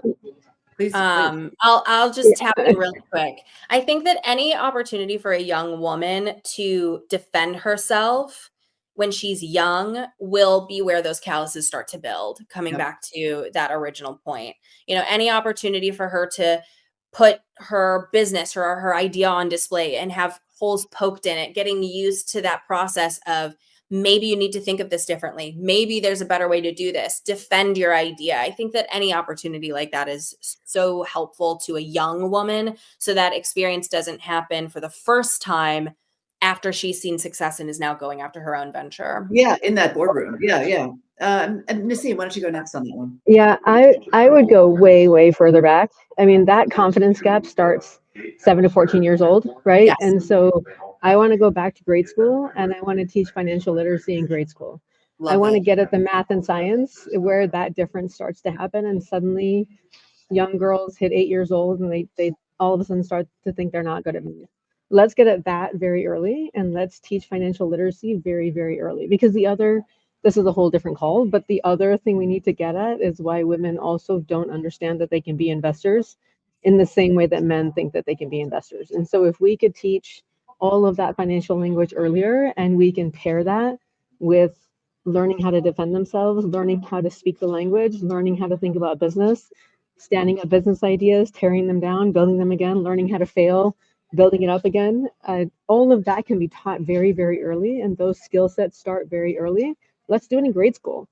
A: Please.
C: I'll just tap in really quick. I think that any opportunity for a young woman to defend herself when she's young will be where those calluses start to build, coming back to that original point. Any opportunity for her to put her business or her idea on display and have holes poked in it, getting used to that process of, maybe you need to think of this differently. Maybe there's a better way to do this. Defend your idea. I think that any opportunity like that is so helpful to a young woman, so that experience doesn't happen for the first time after she's seen success and is now going after her own venture.
A: Yeah, in that boardroom. Yeah. And Nassim, why don't you go next on that one?
D: Yeah, I would go way further back. I mean, that confidence gap starts 7 to 14 years old, right?
A: Yes.
D: And so I want to go back to grade school, and I want to teach financial literacy in grade school. I want to get at the math and science where that difference starts to happen, and suddenly young girls hit 8 years old and they all of a sudden start to think they're not good at math. Let's get at that very early, and let's teach financial literacy very early, because this is a whole different call, but the other thing we need to get at is why women also don't understand that they can be investors in the same way that men think that they can be investors. And so if we could teach all of that financial language earlier, and we can pair that with learning how to defend themselves, learning how to speak the language, learning how to think about business, standing up business ideas, tearing them down, building them again, learning how to fail, building it up again. All of that can be taught very, very early, and those skill sets start very early. Let's do it in grade school.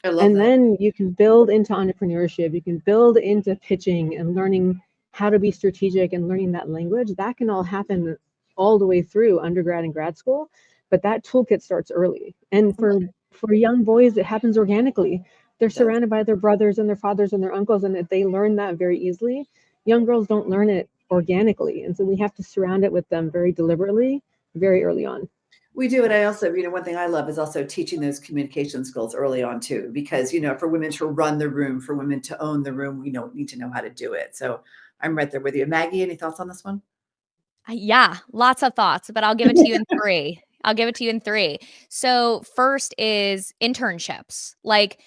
A: I love
D: And
A: that.
D: then you can build into entrepreneurship, you can build into pitching and learning how to be strategic and learning that language. That can all happen all the way through undergrad and grad school, but that toolkit starts early. And for young boys, it happens organically. They're surrounded by their brothers and their fathers and their uncles, and they learn that very easily. Young girls don't learn it organically, and so we have to surround it with them very deliberately, very early on.
A: We do. And I also, one thing I love is also teaching those communication skills early on too, because, for women to run the room, for women to own the room, we need to know how to do it. So I'm right there with you. Maggie, any thoughts on this one?
B: Yeah, lots of thoughts, but I'll give it to you in three. I'll give it to you in three. So first is internships. Like,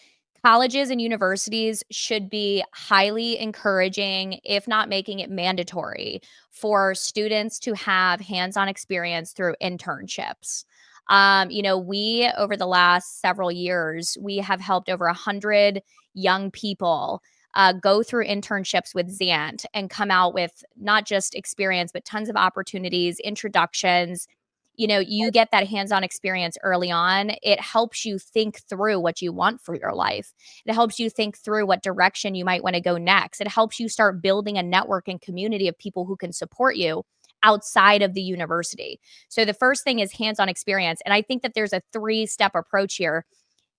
B: colleges and universities should be highly encouraging, if not making it mandatory, for students to have hands-on experience through internships. We, over the last several years, we have helped over 100 young people go through internships with Zant and come out with not just experience, but tons of opportunities, introductions. You get that hands-on experience early on. It helps you think through what you want for your life. It helps you think through what direction you might want to go next. It helps you start building a network and community of people who can support you outside of the university. So the first thing is hands-on experience. And I think that there's a 3-step approach here.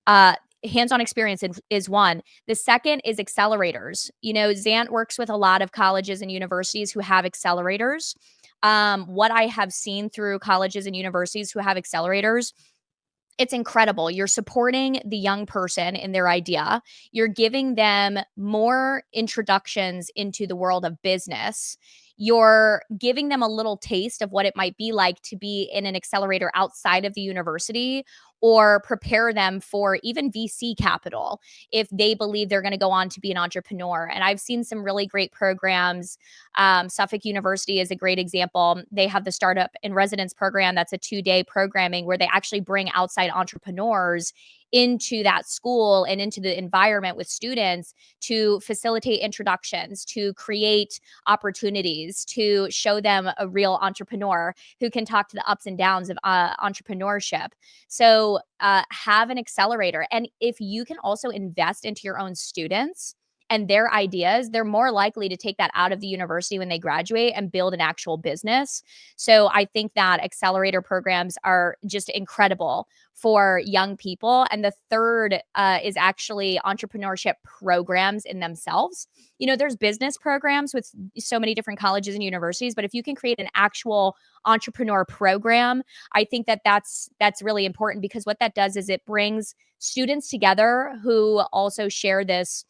B: Hands-on experience is one. The second is accelerators. Zant works with a lot of colleges and universities who have accelerators. What I have seen through colleges and universities who have accelerators, it's incredible. You're supporting the young person in their idea. You're giving them more introductions into the world of business. You're giving them a little taste of what it might be like to be in an accelerator outside of the university, or prepare them for even VC capital if they believe they're going to go on to be an entrepreneur. And I've seen some really great programs. Suffolk University is a great example. They have the Startup in Residence program. That's a 2-day programming where they actually bring outside entrepreneurs into that school and into the environment with students to facilitate introductions, to create opportunities, to show them a real entrepreneur who can talk to the ups and downs of entrepreneurship. So have an accelerator. And if you can also invest into your own students and their ideas, they're more likely to take that out of the university when they graduate and build an actual business. So I think that accelerator programs are just incredible for young people. And the third is actually entrepreneurship programs in themselves. There's business programs with so many different colleges and universities, but if you can create an actual entrepreneur program, I think that that's really important, because what that does is it brings students together who also share this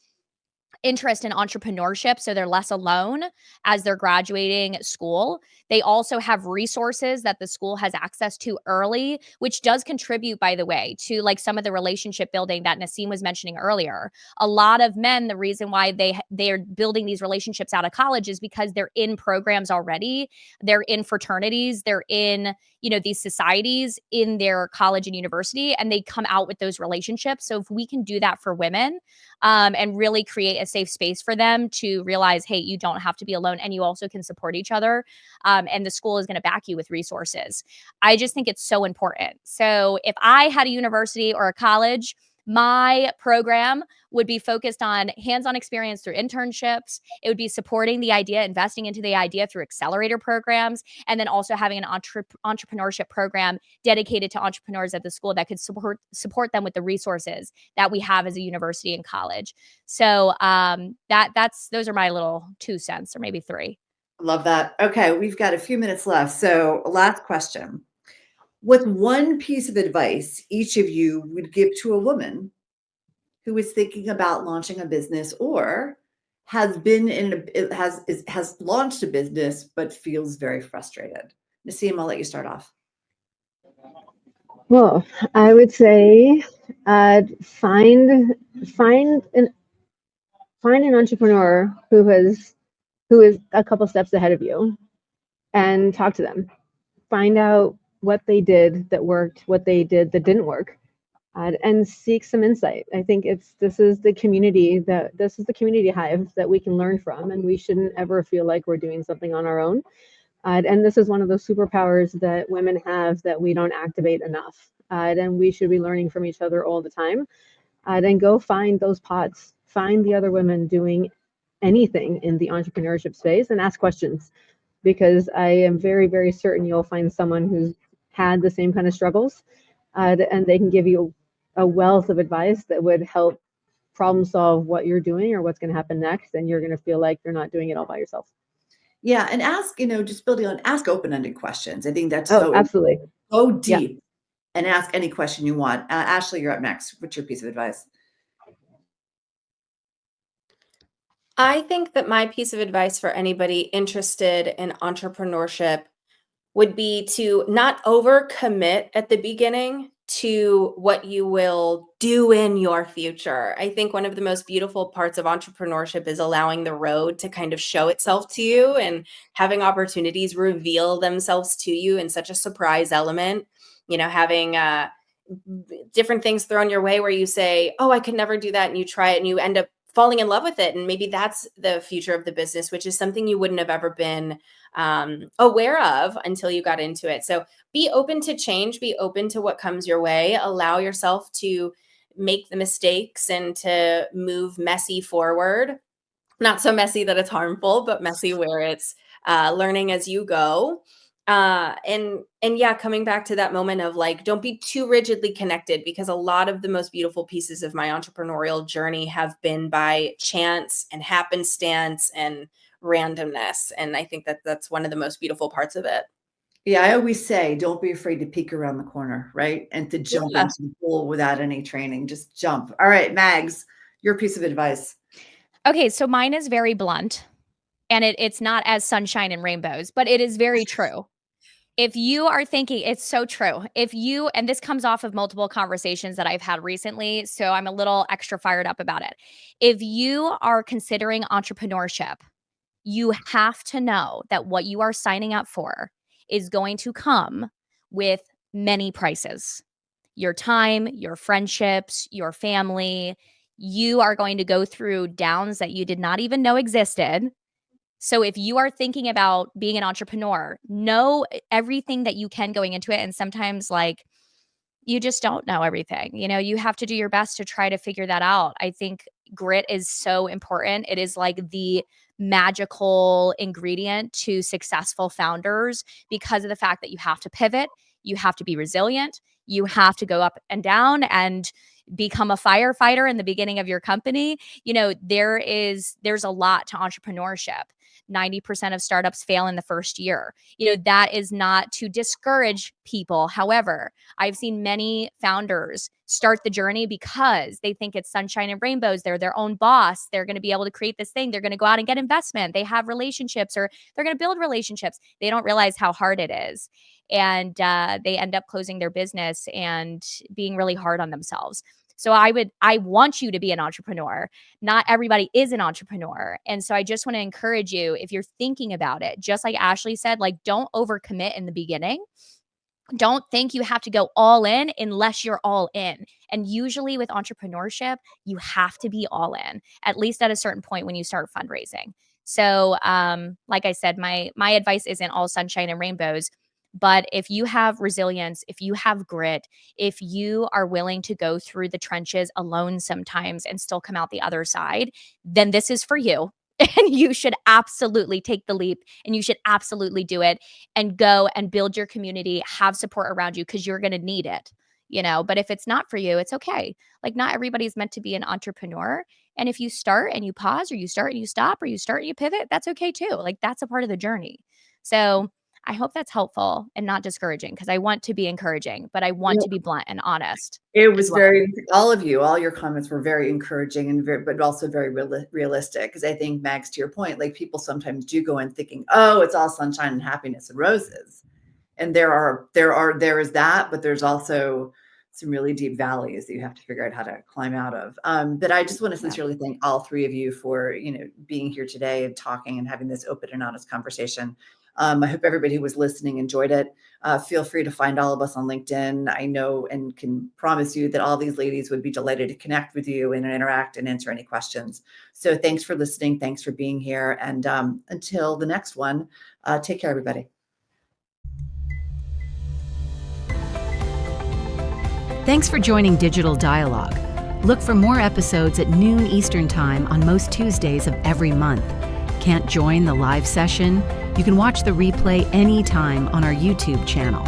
B: interest in entrepreneurship, so they're less alone as they're graduating school. They also have resources that the school has access to early, which does contribute, by the way, to like some of the relationship building that Nasim was mentioning earlier. A lot of men, the reason why they're building these relationships out of college is because they're in programs already. They're in fraternities, they're in these societies in their college and university, and they come out with those relationships. So if we can do that for women, and really create a safe space for them to realize, hey, you don't have to be alone, and you also can support each other. And the school is going to back you with resources. I just think it's so important. So if I had a university or a college, my program would be focused on hands-on experience through internships. It would be supporting the idea, investing into the idea through accelerator programs, and then also having an entrepreneurship program dedicated to entrepreneurs at the school that could support them with the resources that we have as a university and college. So those are my little 2 cents, or maybe 3.
A: Love that. Okay, we've got a few minutes left. So last question. What's one piece of advice each of you would give to a woman who is thinking about launching a business, or has launched a business but feels very frustrated? Nasim, I'll let you start off.
D: Well, I would say find an entrepreneur who is a couple steps ahead of you, and talk to them. Find out what they did that worked, what they did that didn't work. and seek some insight. I think this is the community hive that we can learn from, and we shouldn't ever feel like we're doing something on our own. And this is one of those superpowers that women have that we don't activate enough. And we should be learning from each other all the time. Then go find those pods, find the other women doing anything in the entrepreneurship space and ask questions, because I am very, very certain you'll find someone who's had the same kind of struggles, and they can give you a wealth of advice that would help problem solve what you're doing or what's going to happen next. And you're going to feel like you're not doing it all by yourself.
A: Yeah. And ask, just building on, ask open-ended questions. I think that's
D: Absolutely.
A: Go deep and ask any question you want. Ashley, you're up next. What's your piece of advice?
C: I think that my piece of advice for anybody interested in entrepreneurship would be to not overcommit at the beginning to what you will do in your future. I think one of the most beautiful parts of entrepreneurship is allowing the road to kind of show itself to you and having opportunities reveal themselves to you in such a surprise element. Having different things thrown your way where you say, oh, I could never do that. And you try it and you end up falling in love with it. And maybe that's the future of the business, which is something you wouldn't have ever been aware of until you got into it. So be open to change, be open to what comes your way, allow yourself to make the mistakes and to move messy forward. Not so messy that it's harmful, but messy where it's learning as you go. And yeah, coming back to that moment of like, don't be too rigidly connected, because a lot of the most beautiful pieces of my entrepreneurial journey have been by chance and happenstance and randomness. And I think that that's one of the most beautiful parts of it.
A: Yeah, I always say, don't be afraid to peek around the corner, right? And to jump into the pool without any training. Just jump. All right, Mags, your piece of advice.
B: Okay, so mine is very blunt, and it's not as sunshine and rainbows, but it is very true. If you are thinking, it's so true. And this comes off of multiple conversations that I've had recently, so I'm a little extra fired up about it. If you are considering entrepreneurship, you have to know that what you are signing up for is going to come with many prices. Your time, your friendships, your family. You are going to go through downs that you did not even know existed. So if you are thinking about being an entrepreneur, know everything that you can going into it. And sometimes you just don't know everything. You have to do your best to try to figure that out. I think grit is so important. It is like the magical ingredient to successful founders, because of the fact that you have to pivot, you have to be resilient, you have to go up and down and become a firefighter in the beginning of your company. There's a lot to entrepreneurship. 90% of startups fail in the first year. That is not to discourage people. However, I've seen many founders start the journey because they think it's sunshine and rainbows. They're their own boss. They're going to be able to create this thing. They're going to go out and get investment. They have relationships, or they're going to build relationships. They don't realize how hard it is. And they end up closing their business and being really hard on themselves. So I want you to be an entrepreneur. Not everybody is an entrepreneur. And so I just want to encourage you, if you're thinking about it, just like Ashley said, don't overcommit in the beginning. Don't think you have to go all in unless you're all in. And usually with entrepreneurship, you have to be all in, at least at a certain point when you start fundraising. So like I said, my advice isn't all sunshine and rainbows. But if you have resilience, if you have grit, if you are willing to go through the trenches alone sometimes and still come out the other side, then this is for you. And you should absolutely take the leap, and you should absolutely do it and go and build your community, have support around you, because you're going to need it. But if it's not for you, it's okay. Not everybody's meant to be an entrepreneur. And if you start and you pause, or you start and you stop, or you start and you pivot, that's okay too. That's a part of the journey. So I hope that's helpful and not discouraging, because I want to be encouraging, but I want to be blunt and honest.
A: It was all your comments were very encouraging and but also very realistic. Because I think, Max, to your point, people sometimes do go in thinking, oh, it's all sunshine and happiness and roses. And there is that, but there's also some really deep valleys that you have to figure out how to climb out of. But I just want to sincerely thank all three of you for, being here today and talking and having this open and honest conversation. I hope everybody who was listening enjoyed it. Feel free to find all of us on LinkedIn. I know and can promise you that all these ladies would be delighted to connect with you and interact and answer any questions. So thanks for listening. Thanks for being here. And until the next one, take care, everybody.
E: Thanks for joining Digital Dialogue. Look for more episodes at noon Eastern Time on most Tuesdays of every month. Can't join the live session? You can watch the replay anytime on our YouTube channel.